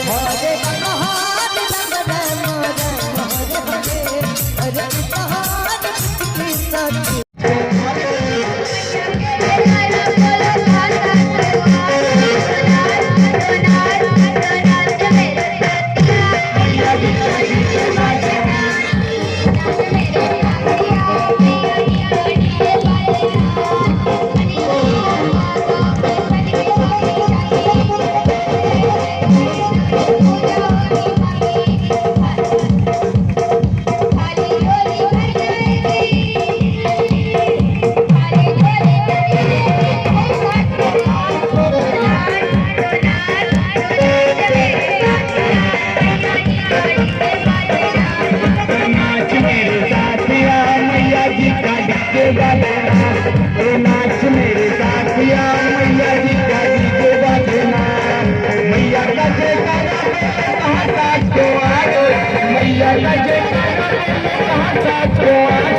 Hare Rama Hare Krishna Hare Krishna नाच मेरे साथिया मैया जी का डीजे बजना मैया का जयकारा कहाँ साथ को आए मैया का जयकारा कहाँ साथ को आए